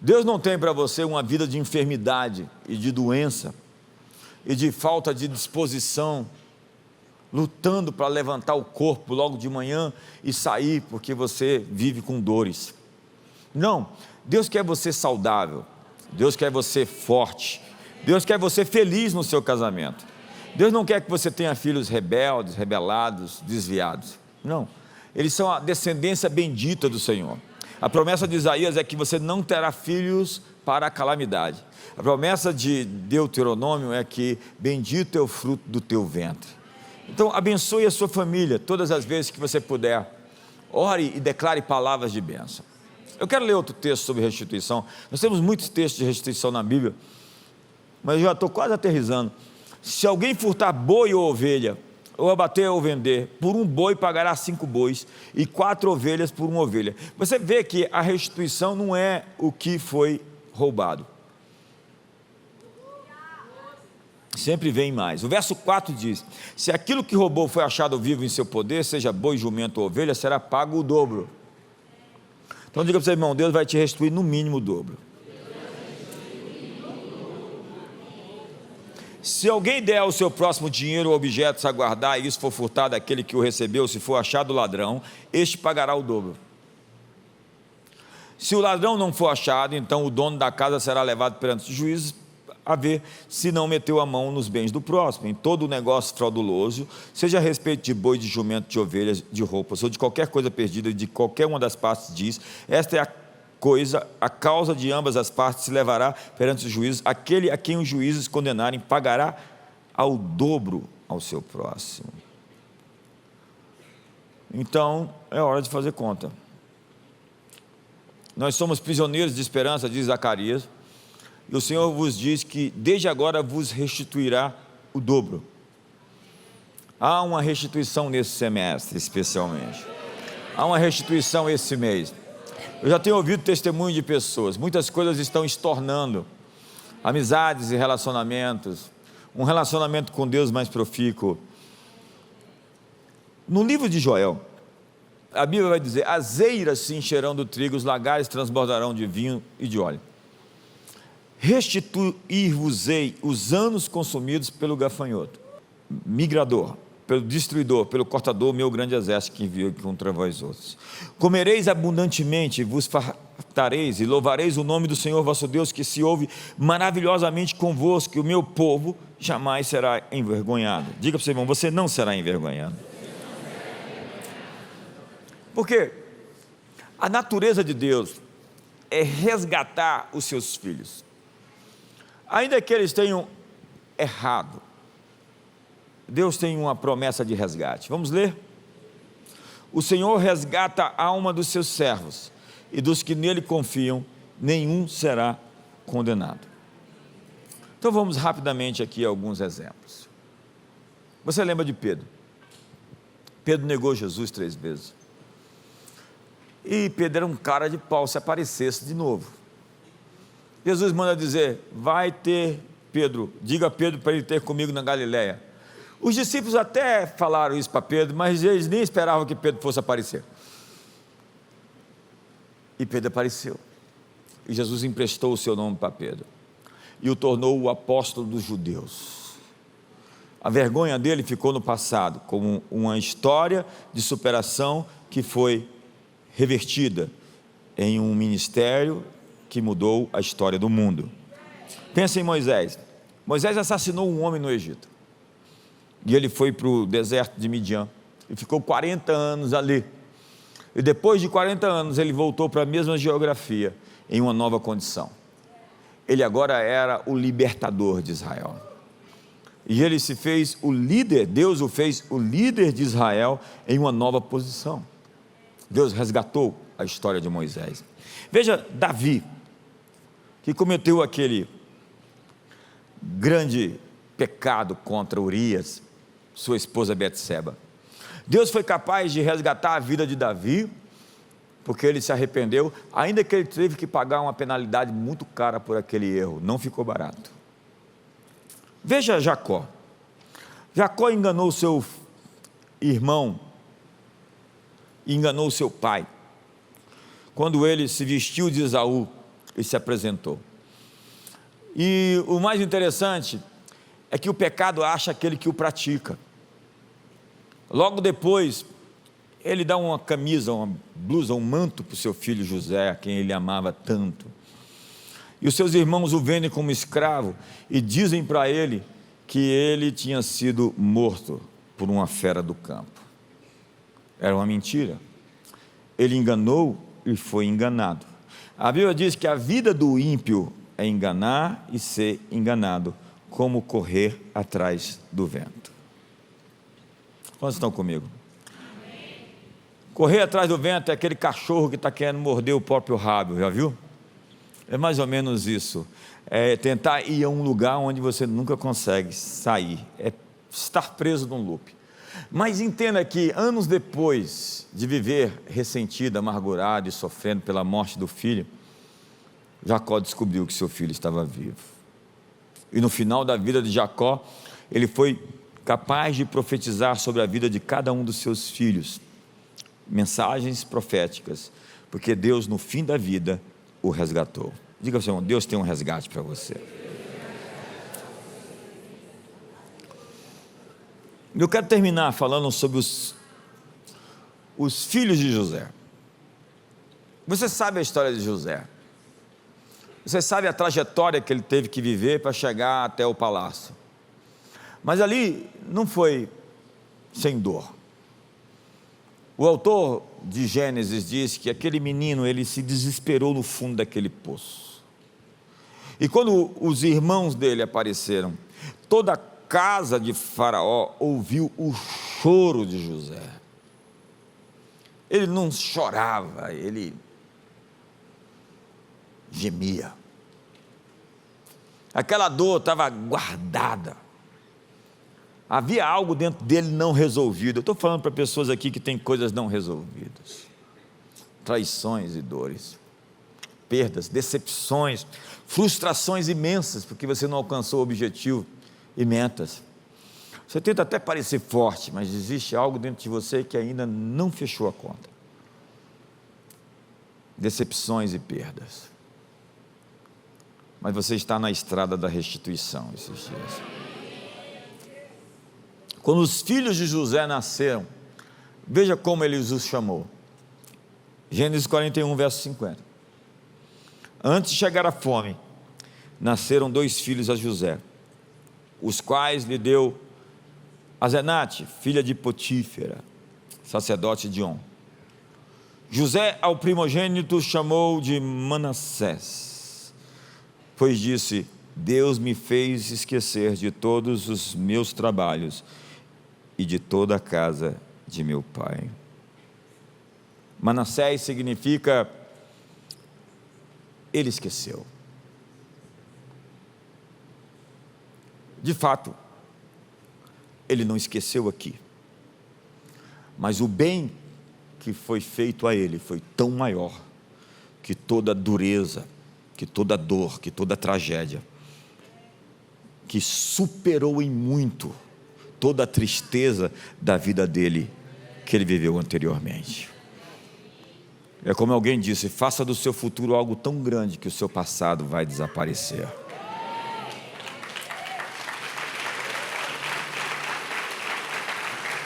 Deus não tem para você uma vida de enfermidade e de doença e de falta de disposição, lutando para levantar o corpo logo de manhã e sair porque você vive com dores. Não, Deus quer você saudável, Deus quer você forte, Deus quer você feliz no seu casamento. Deus não quer que você tenha filhos rebeldes, rebelados, desviados. Não, eles são a descendência bendita do Senhor. A promessa de Isaías é que você não terá filhos para a calamidade. A promessa de Deuteronômio é que bendito é o fruto do teu ventre. Então abençoe a sua família todas as vezes que você puder. Ore e declare palavras de bênção. Eu quero ler outro texto sobre restituição. Nós temos muitos textos de restituição na Bíblia, mas eu já estou quase aterrissando. Se alguém furtar boi ou ovelha, ou abater ou vender, por um boi pagará 5 bois, e 4 ovelhas por uma ovelha. Você vê que a restituição não é o que foi roubado. Sempre vem mais. O verso 4 diz: se aquilo que roubou foi achado vivo em seu poder, seja boi, jumento ou ovelha, será pago o dobro. Então diga para o seu irmão, Deus vai te restituir no mínimo o dobro. Se alguém der ao seu próximo dinheiro ou objetos a guardar, e isso for furtado daquele que o recebeu, se for achado ladrão, este pagará o dobro. Se o ladrão não for achado, então o dono da casa será levado perante os juízes a ver se não meteu a mão nos bens do próximo. Em todo o negócio frauduloso, seja a respeito de boi, de jumento, de ovelhas, de roupas, ou de qualquer coisa perdida, de qualquer uma das partes, diz: esta é a causa de ambas as partes se levará perante os juízes, aquele a quem os juízes condenarem pagará ao dobro ao seu próximo. Então é hora de fazer conta. Nós somos prisioneiros de esperança, diz Zacarias, e o Senhor vos diz que desde agora vos restituirá o dobro. Há uma restituição nesse semestre, especialmente. Há uma restituição esse mês. Eu já tenho ouvido testemunho de pessoas, muitas coisas estão estornando, amizades e relacionamentos, um relacionamento com Deus mais profícuo. No livro de Joel, a Bíblia vai dizer: as eiras se encherão do trigo, os lagares transbordarão de vinho e de óleo. Restituir-vos-ei os anos consumidos pelo gafanhoto, migrador, pelo destruidor, pelo cortador, meu grande exército que enviou contra vós outros. Comereis abundantemente, vos fartareis e louvareis o nome do Senhor vosso Deus, que se ouve maravilhosamente convosco, e o meu povo jamais será envergonhado. Diga para o seu irmão, você não será envergonhado. Porque a natureza de Deus é resgatar os seus filhos, ainda que eles tenham errado. Deus tem uma promessa de resgate. Vamos ler? O Senhor resgata a alma dos seus servos, e dos que nele confiam, nenhum será condenado. Então vamos rapidamente aqui a alguns exemplos. Você lembra de Pedro? Pedro negou Jesus 3 vezes. E Pedro era um cara de pau se aparecesse de novo. Jesus manda dizer: vai ter Pedro, diga a Pedro para ele ter comigo na Galileia. Os discípulos até falaram isso para Pedro, mas eles nem esperavam que Pedro fosse aparecer. E Pedro apareceu. E Jesus emprestou o seu nome para Pedro e o tornou o apóstolo dos judeus. A vergonha dele ficou no passado, como uma história de superação que foi revertida em um ministério que mudou a história do mundo. Pensa em Moisés. Moisés assassinou um homem no Egito, e ele foi para o deserto de Midian, e ficou 40 anos ali, e depois de 40 anos ele voltou para a mesma geografia, em uma nova condição. Ele agora era o libertador de Israel, e ele se fez o líder, Deus o fez o líder de Israel em uma nova posição. Deus resgatou a história de Moisés. Veja Davi, que cometeu aquele grande pecado contra Urias, sua esposa Betseba. Deus foi capaz de resgatar a vida de Davi, porque ele se arrependeu, ainda que ele teve que pagar uma penalidade muito cara por aquele erro, não ficou barato. Veja Jacó. Jacó enganou seu irmão, enganou seu pai, quando ele se vestiu de Esaú e se apresentou. E o mais interessante é que o pecado acha aquele que o pratica. Logo depois, ele dá uma camisa, uma blusa, um manto para o seu filho José, a quem ele amava tanto. E os seus irmãos o vendem como escravo e dizem para ele que ele tinha sido morto por uma fera do campo. Era uma mentira. Ele enganou e foi enganado. A Bíblia diz que a vida do ímpio é enganar e ser enganado, como correr atrás do vento. Quantos estão comigo? Correr atrás do vento é aquele cachorro que está querendo morder o próprio rabo, já viu? É mais ou menos isso. É tentar ir a um lugar onde você nunca consegue sair. É estar preso num loop. Mas entenda que anos depois de viver ressentido, amargurado e sofrendo pela morte do filho, Jacó descobriu que seu filho estava vivo. E no final da vida de Jacó, ele foi capaz de profetizar sobre a vida de cada um dos seus filhos. Mensagens proféticas, porque Deus no fim da vida o resgatou. Diga ao seu irmão, Deus tem um resgate para você. Eu quero terminar falando sobre os filhos de José. Você sabe a história de José. Você sabe a trajetória que ele teve que viver para chegar até o palácio. Mas ali não foi sem dor. O autor de Gênesis diz que aquele menino, ele se desesperou no fundo daquele poço. E quando os irmãos dele apareceram, toda a casa de Faraó ouviu o choro de José. Ele não chorava, ele gemia. Aquela dor estava guardada. Havia algo dentro dele não resolvido. Eu estou falando para pessoas aqui que têm coisas não resolvidas. Traições e dores. Perdas, decepções, frustrações imensas, porque você não alcançou o objetivo e metas. Você tenta até parecer forte, mas existe algo dentro de você que ainda não fechou a conta. Decepções e perdas. Mas você está na estrada da restituição esses dias. Quando os filhos de José nasceram, veja como ele os chamou. Gênesis 41, verso 50. Antes de chegar a fome, nasceram 2 filhos a José, os quais lhe deu Asenate, filha de Potífera, sacerdote de On. José ao primogênito chamou de Manassés, pois disse: Deus me fez esquecer de todos os meus trabalhos e de toda a casa de meu pai. Manassés significa ele esqueceu. De fato, ele não esqueceu aqui, mas o bem que foi feito a ele foi tão maior que toda dureza, que toda dor, que toda tragédia, que superou em muito toda a tristeza da vida dele que ele viveu anteriormente. É como alguém disse: faça do seu futuro algo tão grande que o seu passado vai desaparecer.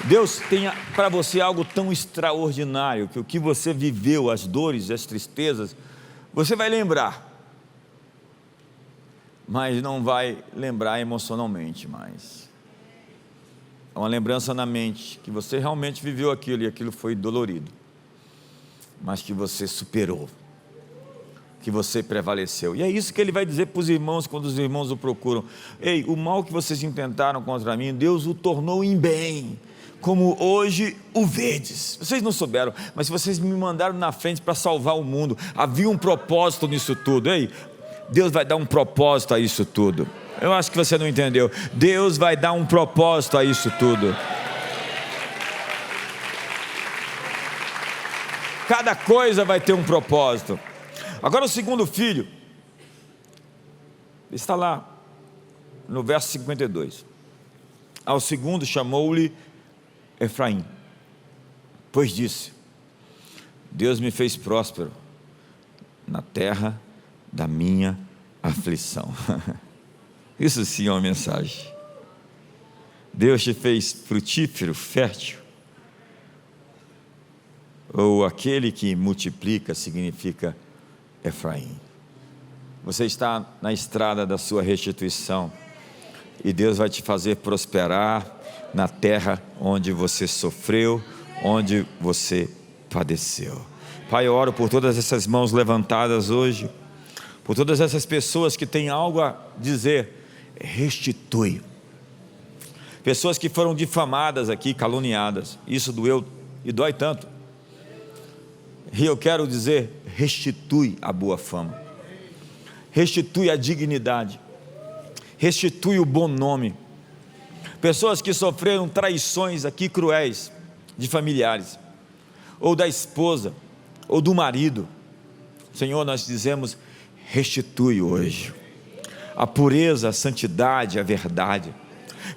Deus tem para você algo tão extraordinário que o que você viveu, as dores, as tristezas, você vai lembrar, mas não vai lembrar emocionalmente mais. É uma lembrança na mente que você realmente viveu aquilo e aquilo foi dolorido, mas que você superou, que você prevaleceu. E é isso que ele vai dizer para os irmãos quando os irmãos o procuram: ei, o mal que vocês intentaram contra mim, Deus o tornou em bem, como hoje o vedes. Vocês não souberam, mas vocês me mandaram na frente para salvar o mundo. Havia um propósito nisso tudo. Ei, Deus vai dar um propósito a isso tudo. Eu acho que você não entendeu. Deus vai dar um propósito a isso tudo. Cada coisa vai ter um propósito. Agora o segundo filho está lá no verso 52. Ao segundo chamou-lhe Efraim, pois disse: Deus me fez próspero na terra da minha aflição. Isso sim é uma mensagem. Deus te fez frutífero, fértil. Ou aquele que multiplica significa Efraim. Você está na estrada da sua restituição e Deus vai te fazer prosperar na terra onde você sofreu, onde você padeceu. Pai, eu oro por todas essas mãos levantadas hoje, por todas essas pessoas que têm algo a dizer. Restitui. Pessoas que foram difamadas aqui, caluniadas, isso doeu e dói tanto. E eu quero dizer, restitui a boa fama, restitui a dignidade, restitui o bom nome. Pessoas que sofreram traições aqui cruéis, de familiares, ou da esposa, ou do marido. Senhor, nós dizemos, restitui hoje a pureza, a santidade, a verdade.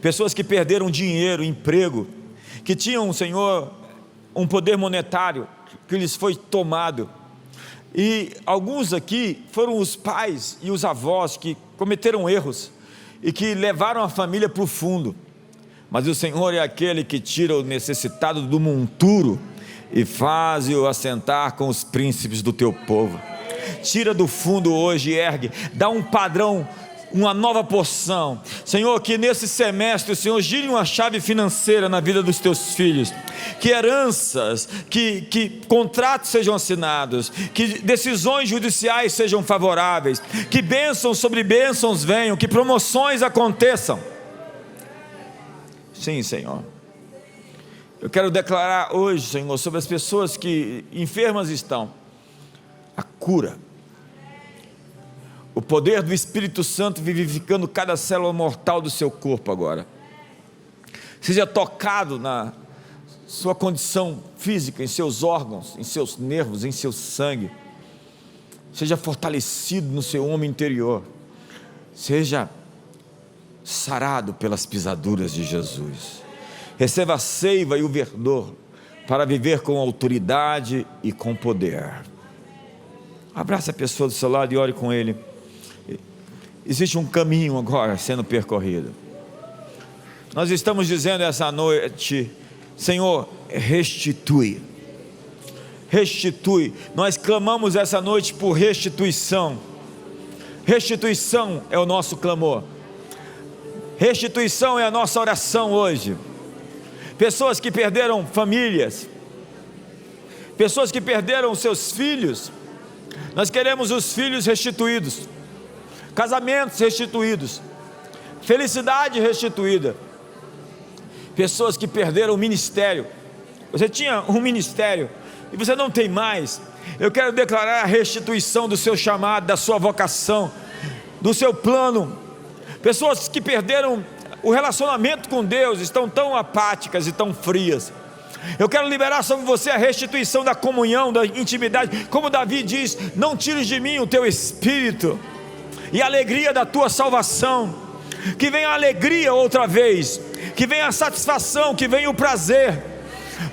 Pessoas que perderam dinheiro, emprego, que tinham, Senhor, um poder monetário, que lhes foi tomado. E alguns aqui foram os pais e os avós que cometeram erros e que levaram a família para o fundo. Mas o Senhor é aquele que tira o necessitado do monturo e faz-o assentar com os príncipes do teu povo. Tira do fundo hoje e ergue, dá um padrão, uma nova porção. Senhor, que nesse semestre o Senhor gire uma chave financeira na vida dos teus filhos, que heranças, que contratos sejam assinados, que decisões judiciais sejam favoráveis, que bênçãos sobre bênçãos venham, que promoções aconteçam. Sim, Senhor. Eu quero declarar hoje, Senhor, sobre as pessoas que enfermas estão, a cura, o poder do Espírito Santo vivificando cada célula mortal do seu corpo agora. Seja tocado na sua condição física, em seus órgãos, em seus nervos, em seu sangue. Seja fortalecido no seu homem interior. Seja sarado pelas pisaduras de Jesus. Receba a seiva e o verdor para viver com autoridade e com poder. Abraça a pessoa do seu lado e ore com ele. Existe um caminho agora sendo percorrido. Nós estamos dizendo essa noite, Senhor, restitui. Restitui. Nós clamamos essa noite por restituição. Restituição é o nosso clamor. Restituição é a nossa oração hoje. Pessoas que perderam famílias, pessoas que perderam seus filhos, nós queremos os filhos restituídos, casamentos restituídos, felicidade restituída. Pessoas que perderam o ministério, você tinha um ministério e você não tem mais. Eu quero declarar a restituição do seu chamado, da sua vocação, do seu plano. Pessoas que perderam o relacionamento com Deus, estão tão apáticas e tão frias. Eu quero liberar sobre você a restituição da comunhão, da intimidade. Como Davi diz, não tires de mim o teu espírito e a alegria da tua salvação. Que venha a alegria outra vez, que venha a satisfação, que venha o prazer.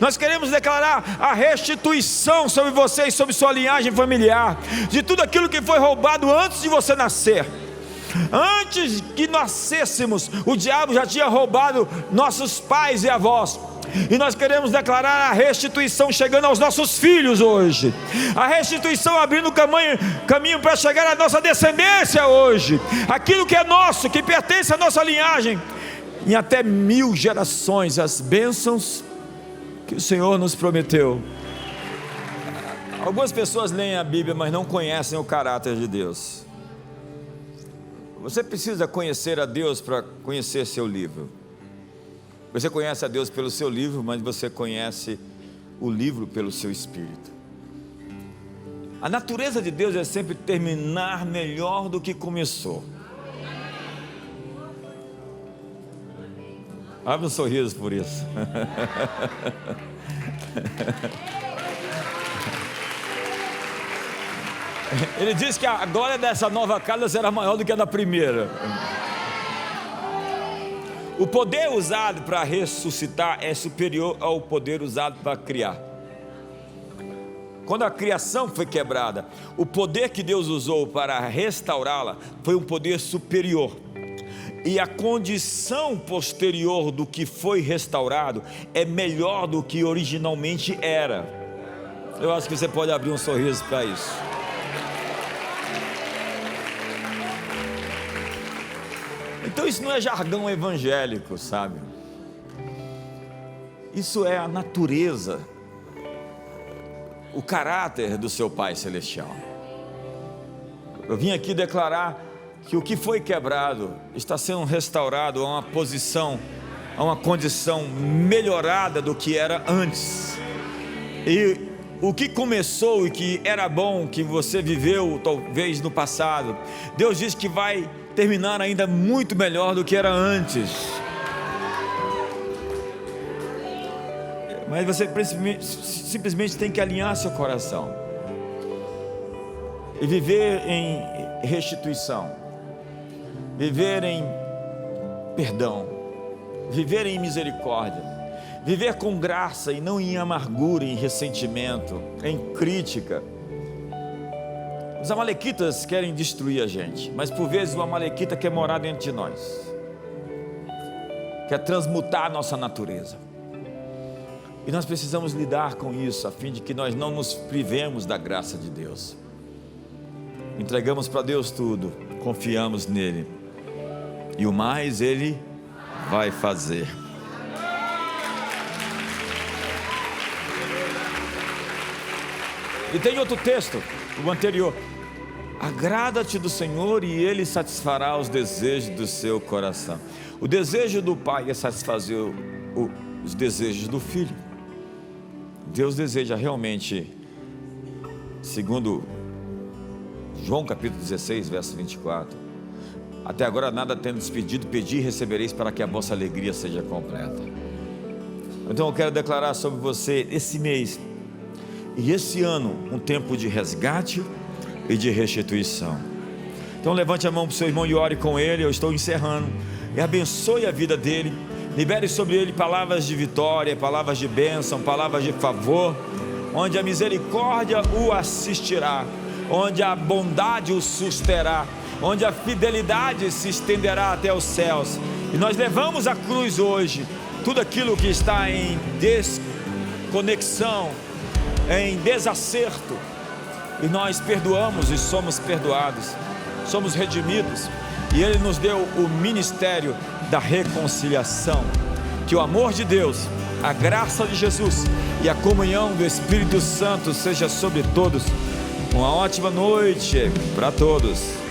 Nós queremos declarar a restituição sobre você e sobre sua linhagem familiar, de tudo aquilo que foi roubado antes de você nascer. Antes que nascêssemos, o diabo já tinha roubado nossos pais e avós. E nós queremos declarar a restituição chegando aos nossos filhos hoje. A restituição abrindo caminho para chegar à nossa descendência hoje. Aquilo que é nosso, que pertence à nossa linhagem, em até 1000 gerações, as bênçãos que o Senhor nos prometeu. Algumas pessoas leem a Bíblia, mas não conhecem o caráter de Deus. Você precisa conhecer a Deus para conhecer seu livro. Você conhece a Deus pelo seu livro, mas você conhece o livro pelo seu espírito. A natureza de Deus é sempre terminar melhor do que começou. Abre um sorriso por isso. Ele diz que a glória dessa nova casa será maior do que a da primeira. O poder usado para ressuscitar é superior ao poder usado para criar. Quando a criação foi quebrada, o poder que Deus usou para restaurá-la foi um poder superior. E a condição posterior do que foi restaurado é melhor do que originalmente era. Eu acho que você pode abrir um sorriso para isso. Então isso não é jargão evangélico, sabe? Isso é a natureza, o caráter do seu Pai Celestial. Eu vim aqui declarar que o que foi quebrado está sendo restaurado a uma posição, a uma condição melhorada do que era antes. E o que começou e que era bom, que você viveu talvez no passado, Deus diz que vai terminar ainda muito melhor do que era antes. Mas você simplesmente tem que alinhar seu coração e viver em restituição, viver em perdão, viver em misericórdia, viver com graça e não em amargura, em ressentimento, em crítica. Os amalequitas querem destruir a gente, mas por vezes o amalequita quer morar dentro de nós, quer transmutar a nossa natureza. E nós precisamos lidar com isso, a fim de que nós não nos privemos da graça de Deus. Entregamos para Deus tudo, confiamos nele, e o mais Ele vai fazer. E tem outro texto, o anterior: agrada-te do Senhor e Ele satisfará os desejos do seu coração. O desejo do pai é satisfazer os desejos do filho. Deus deseja realmente, segundo João capítulo 16, verso 24: até agora nada tendo despedido, pedi e recebereis, para que a vossa alegria seja completa. Então eu quero declarar sobre você esse mês e esse ano um tempo de resgate e de restituição. Então levante a mão para o seu irmão e ore com ele. Eu estou encerrando. E abençoe a vida dele. Libere sobre ele palavras de vitória, palavras de bênção, palavras de favor, onde a misericórdia o assistirá, onde a bondade o susterá, onde a fidelidade se estenderá até os céus. E nós levamos à cruz hoje tudo aquilo que está em desconexão, em desacerto, e nós perdoamos e somos perdoados, somos redimidos, e Ele nos deu o ministério da reconciliação. Que o amor de Deus, a graça de Jesus e a comunhão do Espírito Santo seja sobre todos. Uma ótima noite para todos.